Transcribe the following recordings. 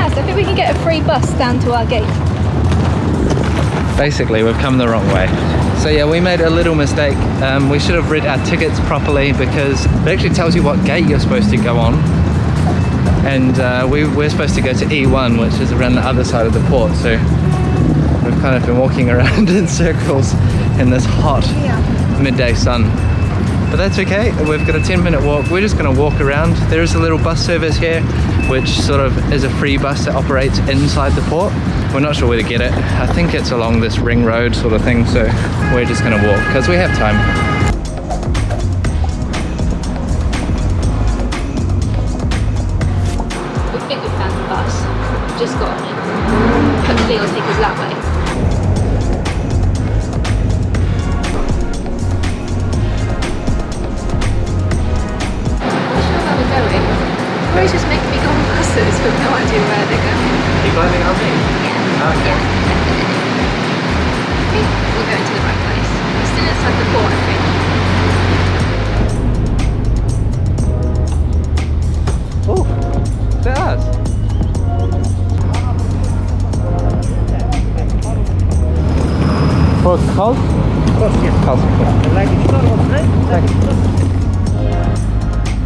Yes, I think we can get a free bus down to our gate. Basically, we've come the wrong way. So yeah, we made a little mistake. We should have read our tickets properly, because it actually tells you what gate you're supposed to go on. And we're supposed to go to E1, which is around the other side of the port. So we've kind of been walking around in circles in this hot midday sun. But that's okay, we've got a 10-minute walk. We're just gonna walk around. There is a little bus service here, which sort of is a free bus that operates inside the port. We're not sure where to get it. I think it's along this ring road sort of thing, so we're just gonna walk, because we have time. We think we found the bus. We've just got on it. Hopefully it'll take us that way. Ferries just make me go on buses with no idea where they're going. Are you blaming on me? Yeah. Okay. Yeah, definitely. I think we're going to the right place. We're still inside the port, I think. Oh, that's for Kos? Kos, yes. Kos.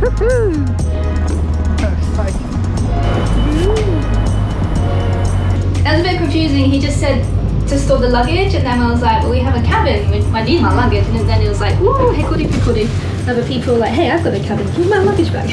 Woohoo! That was a bit confusing. He just said to store the luggage, and then I was like, well, we have a cabin, I need my luggage. And then he was like, ooh, hickory pickory. Other people were like, hey, I've got a cabin, give my luggage back.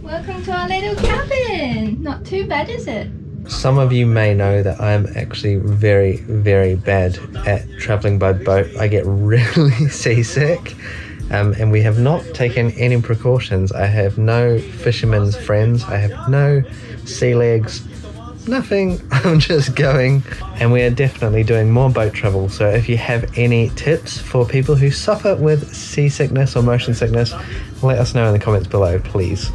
Welcome to our little cabin. Not too bad, is it? Some of you may know that I'm actually very, very bad at traveling by boat. I get really seasick, and we have not taken any precautions. I have no fisherman's friends. I have no sea legs, nothing. I'm just going, and we are definitely doing more boat travel. So if you have any tips for people who suffer with seasickness or motion sickness, let us know in the comments below, please.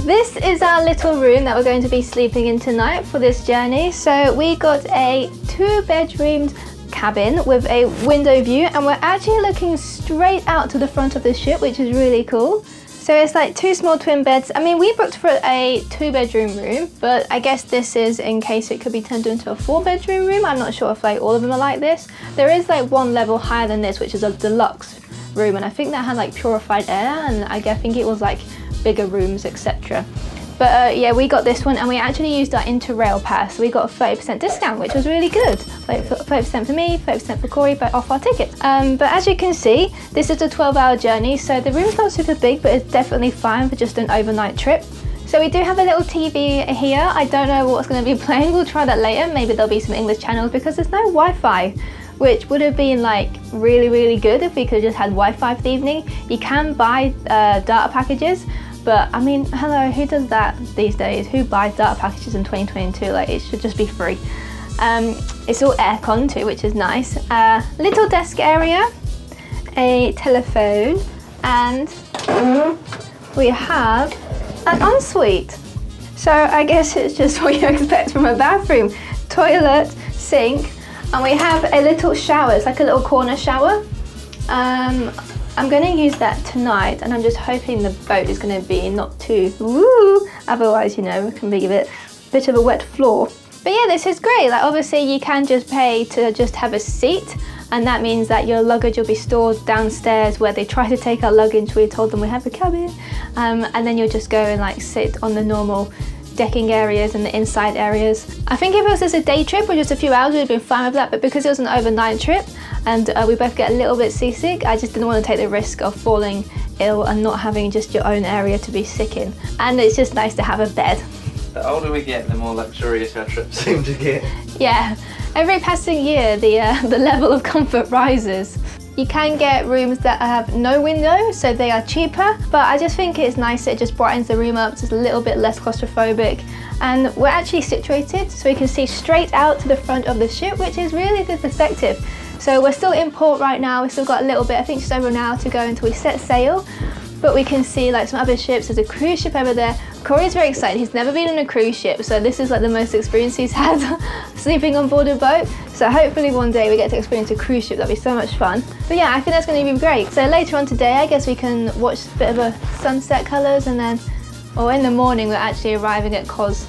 This is our little room that we're going to be sleeping in tonight for this journey. So we got a 2-bedroomed cabin with a window view, and we're actually looking straight out to the front of the ship, which is really cool. So it's like 2 small twin beds. I mean, we booked for a 2-bedroom room, but I guess this is in case it could be turned into a 4-bedroom room. I'm not sure if like all of them are like this. There is like one level higher than this, which is a deluxe room, and I think that had like purified air, and I think it was like bigger rooms, etc. But yeah, we got this one, and we actually used our Interrail pass. We got a 30% discount, which was really good. Like 30% for me, 30% for Corey, but off our ticket. But as you can see, this is a 12-hour journey, so the room's not super big, but it's definitely fine for just an overnight trip. So we do have a little TV here. I don't know what's going to be playing. We'll try that later. Maybe there'll be some English channels, because there's no Wi-Fi, which would have been like really, really good if we could have just had Wi-Fi for the evening. You can buy data packages, but I mean, hello, who does that these days? Who buys data packages in 2022? Like, it should just be free. It's all aircon too, which is nice. Little desk area, a telephone, and we have an ensuite. So I guess it's just what you expect from a bathroom. Toilet, sink, and we have a little shower. It's like a little corner shower. I'm going to use that tonight, and I'm just hoping the boat is going to be not too woo, otherwise, you know, it can be a bit of a wet floor. But yeah, this is great. Like, obviously you can just pay to just have a seat, and that means that your luggage will be stored downstairs where they try to take our luggage. We told them we have a cabin, and then you'll just go and like sit on the normal decking areas and the inside areas. I think if it was just a day trip or just a few hours, we'd have been fine with that, but because it was an overnight trip and we both get a little bit seasick, I just didn't want to take the risk of falling ill and not having just your own area to be sick in. And it's just nice to have a bed. The older we get, the more luxurious our trips seem to get. Yeah, every passing year the level of comfort rises. You can get rooms that have no window, so they are cheaper, but I just think it's nice. It just brightens the room up, just a little bit less claustrophobic. And we're actually situated so we can see straight out to the front of the ship, which is really good perspective. So we're still in port right now. We've still got a little bit, I think just over an hour to go until we set sail. but we can see like some other ships. There's a cruise ship over there. Corey's very excited. He's never been on a cruise ship, so this is like the most experience he's had sleeping on board a boat. So hopefully one day we get to experience a cruise ship. That'd be so much fun. But yeah, I think that's going to be great. So later on today, I guess we can watch a bit of a sunset colours, and then, or in the morning, we're actually arriving at Kos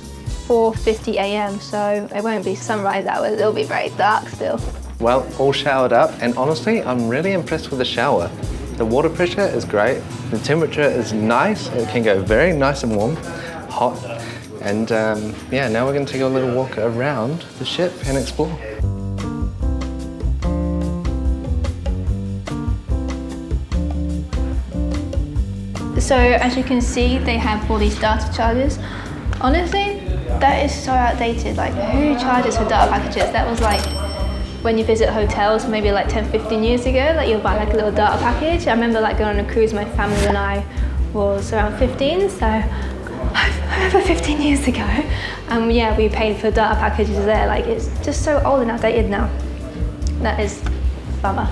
4:50 a.m. So it won't be sunrise hours. It'll be very dark still. Well, all showered up, and honestly, I'm really impressed with the shower. The water pressure is great, the temperature is nice, it can go very nice and warm, hot, and yeah, now we're going to take a little walk around the ship and explore. So as you can see, they have all these data charges. Honestly, that is so outdated. Like, who charges for data packages? That was like when you visit hotels maybe like 10-15 years ago, like you'll buy like a little data package. I remember like going on a cruise, my family and I was around 15, so over 15 years ago. And yeah, we paid for data packages there. Like, it's just so old and outdated now. That is bummer.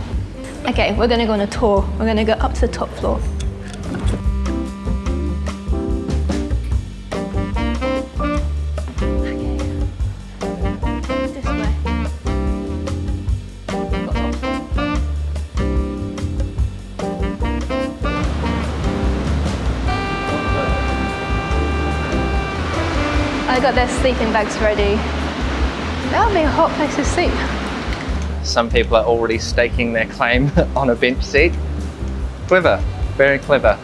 Okay, we're gonna go on a tour. We're gonna go up to the top floor. I got their sleeping bags ready. That would be a hot place to sleep. Some people are already staking their claim on a bench seat. Clever, very clever.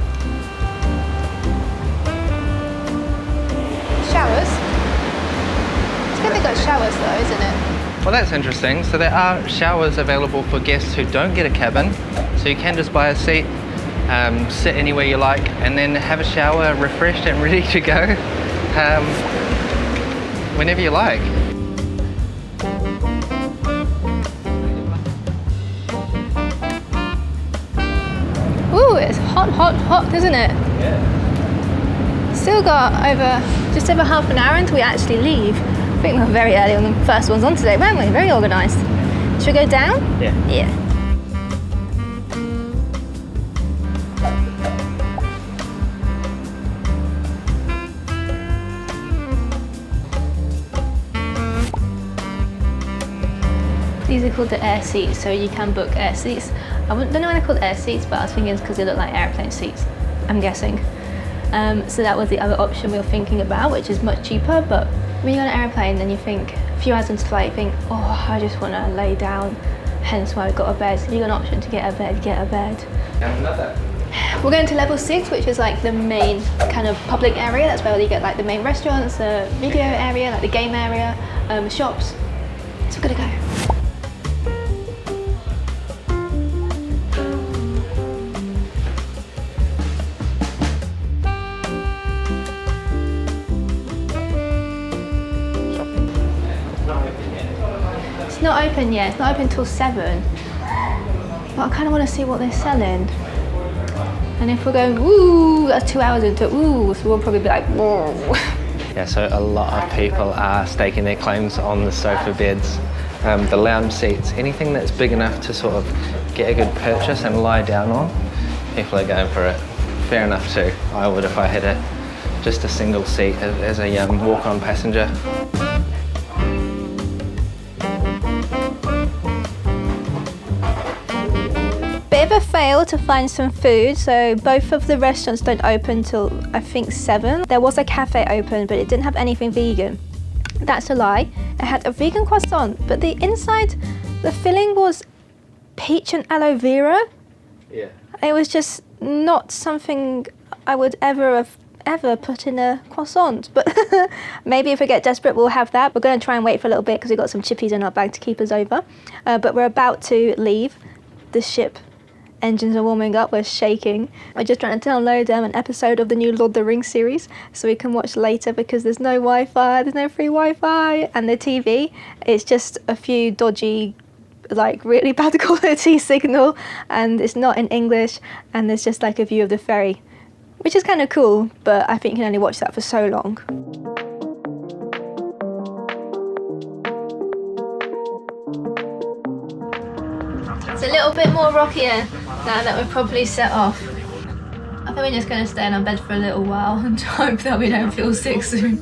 Showers? It's good they got showers though, isn't it? Well, that's interesting. So there are showers available for guests who don't get a cabin. So you can just buy a seat, sit anywhere you like, and then have a shower, refreshed and ready to go. Whenever you like. Ooh, it's hot, hot, hot, isn't it? Yeah. Still got just over half an hour until we actually leave. I think we're very early on the first ones on today, weren't we? Very organised. Should we go down? Yeah. Yeah. These are called the air seats, so you can book air seats. I don't know why they're called air seats, but I was thinking it's because they look like airplane seats, I'm guessing. So that was the other option we were thinking about, which is much cheaper, but when you're on an airplane, then you think, a few hours into flight, you think, oh, I just want to lay down, hence why I got a bed. So if you got an option to get a bed, get a bed. And another. We're going to level 6, which is like the main kind of public area. That's where you get like the main restaurants, the video area, like the game area, shops. So we're gonna go. It's not open yet. It's not open till 7. But I kind of want to see what they're selling. And if we're going, ooh, that's 2 hours into ooh, so we'll probably be like, whoa. Yeah, so a lot of people are staking their claims on the sofa beds, the lounge seats, anything that's big enough to sort of get a good purchase and lie down on. People are going for it. Fair enough too. I would if I had just a single seat as a walk-on passenger. Bit of a fail to find some food, so both of the restaurants don't open till I think 7. There was a cafe open, but it didn't have anything vegan. That's a lie. It had a vegan croissant, but the inside, the filling was peach and aloe vera. Yeah. It was just not something I would ever put in a croissant, but maybe if we get desperate we'll have that. We're going to try and wait for a little bit because we've got some chippies in our bag to keep us over, but we're about to leave the ship. Engines are warming up, we're shaking. We're just trying to download an episode of the new Lord of the Rings series so we can watch later because there's no Wi-Fi, there's no free Wi-Fi, and the TV, it's just a few dodgy, like really bad quality signal, and it's not in English, and there's just like a view of the ferry, which is kind of cool, but I think you can only watch that for so long. It's a little bit more rockier now that we're probably set off. I think we're just going to stay in our bed for a little while and hope that we don't feel sick soon.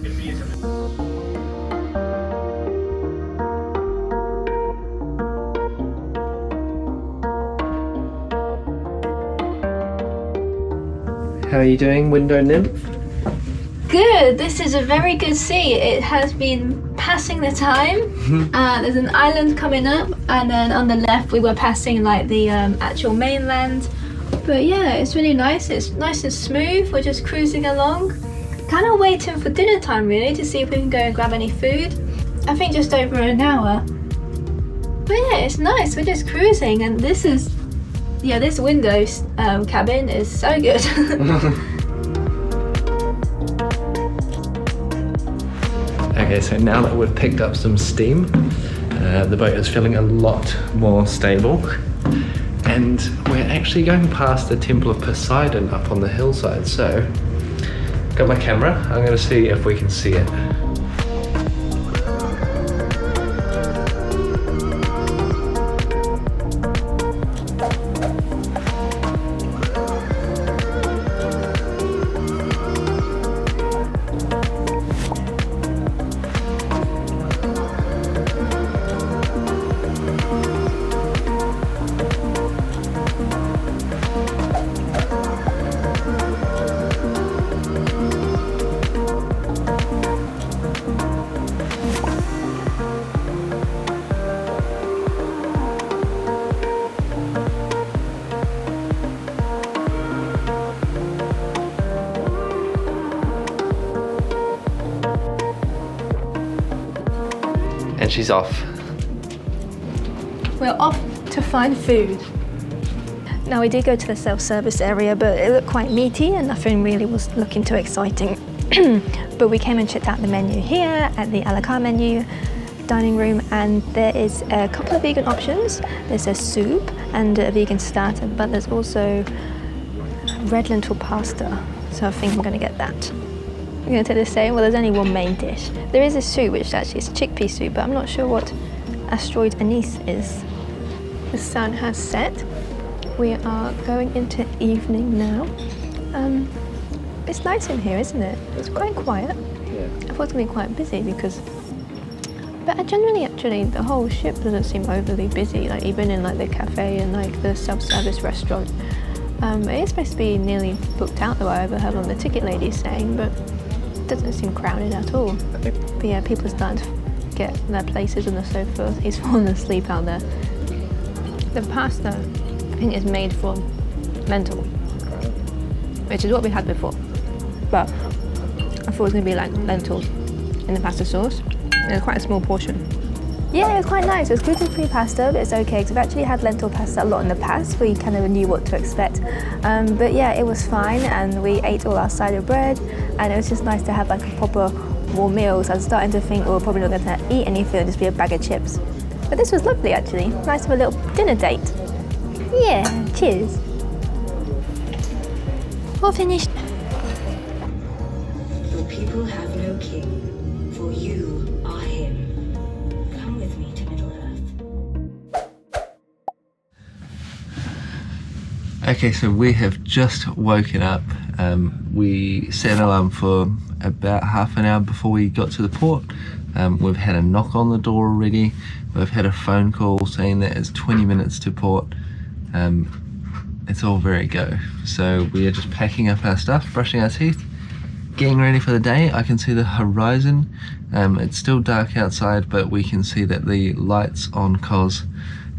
How are you doing, window nymph? Good, this is a very good sea. It has been passing the time. There's an island coming up, and then on the left we were passing like the actual mainland. But yeah, it's really nice. It's nice and smooth. We're just cruising along. Kind of waiting for dinner time really to see if we can go and grab any food. I think just over an hour. But yeah, it's nice. We're just cruising, and this is, yeah, this window cabin is so good. Okay, so now that we've picked up some steam, the boat is feeling a lot more stable, and we're actually going past the Temple of Poseidon up on the hillside. So, got my camera, I'm going to see if we can see it. And she's off. We're off to find food. Now we did go to the self-service area, but it looked quite meaty and nothing really was looking too exciting. But we came and checked out the menu here at the a la carte menu dining room, and there is a couple of vegan options. There's a soup and a vegan starter, but there's also red lentil pasta. So I think I'm gonna get that. I'm going to take the same. Well, there's only one main dish. There is a soup, which actually is chickpea soup, but I'm not sure what asteroid anise is. The sun has set. We are going into evening now. It's nice in here, isn't it? It's quite quiet. Yeah. I thought it was going to be quite busy because... But generally, actually, the whole ship doesn't seem overly busy, like even in like the cafe and like the self-service restaurant. It is supposed to be nearly booked out, though I overheard one of the ticket ladies saying, but it doesn't seem crowded at all. But yeah, people are starting to get their places on the sofa. He's fallen asleep out there. The pasta, I think, is made from lentil, which is what we had before. But I thought it was going to be like lentils in the pasta sauce. And it's quite a small portion. Yeah, it was quite nice. It was gluten-free pasta, but it's okay because we've actually had lentil pasta a lot in the past. We kind of knew what to expect. But yeah, it was fine, and we ate all our cider bread, and it was just nice to have like a proper warm meal. So I was starting to think, we're probably not going to eat anything, it'll just be a bag of chips. But this was lovely, actually. Nice to have a little dinner date. Yeah, cheers. We're finished. Your people have no king, for you are him. Come with me to Middle Earth. Okay, so we have just woken up. We set an alarm for about half an hour before we got to the port. We've had a knock on the door already. We've had a phone call saying that it's 20 minutes to port. It's all very go. So we are just packing up our stuff, brushing our teeth, getting ready for the day. I can see the horizon. It's still dark outside, but we can see that the lights on Kos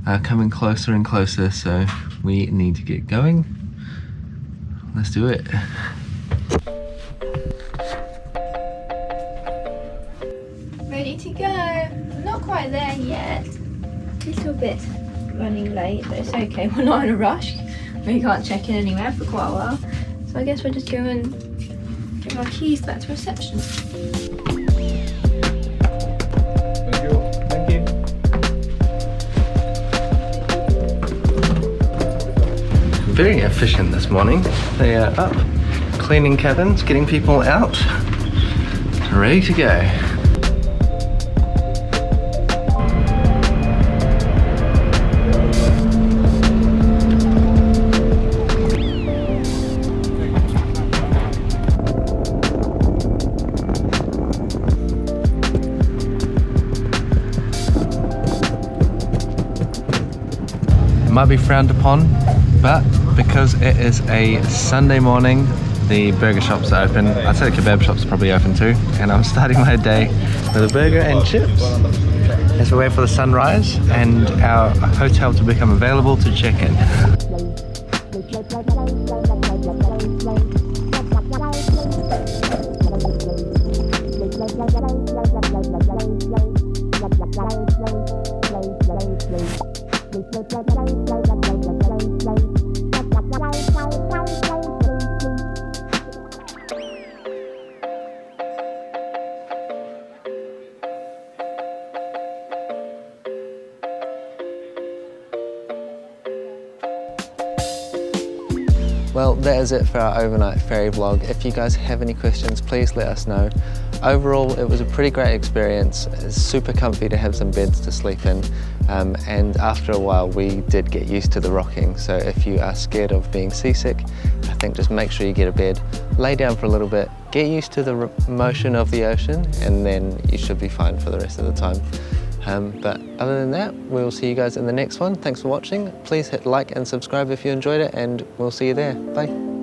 are coming closer and closer, so we need to get going. Let's do it. Ready to go. Not quite there yet. A little bit running late, but it's okay. We're not in a rush. We can't check in anywhere for quite a while. So I guess we'll just go and give our keys back to reception. Thank you. Very efficient this morning. They are up, cleaning cabins, getting people out, ready to go. might be frowned upon, but because it is a Sunday morning, the burger shops are open. I'd say the kebab shops are probably open too, and I'm starting my day with a burger and chips as we wait for the sunrise and our hotel to become available to check in. Well, that is it for our overnight ferry vlog. If you guys have any questions, please let us know. Overall, it was a pretty great experience. It's super comfy to have some beds to sleep in. And after a while, we did get used to the rocking. So if you are scared of being seasick, I think just make sure you get a bed, lay down for a little bit, get used to the motion of the ocean, and then you should be fine for the rest of the time. But other than that, we'll see you guys in the next one. Thanks for watching. Please hit like and subscribe if you enjoyed it, and we'll see you there. Bye.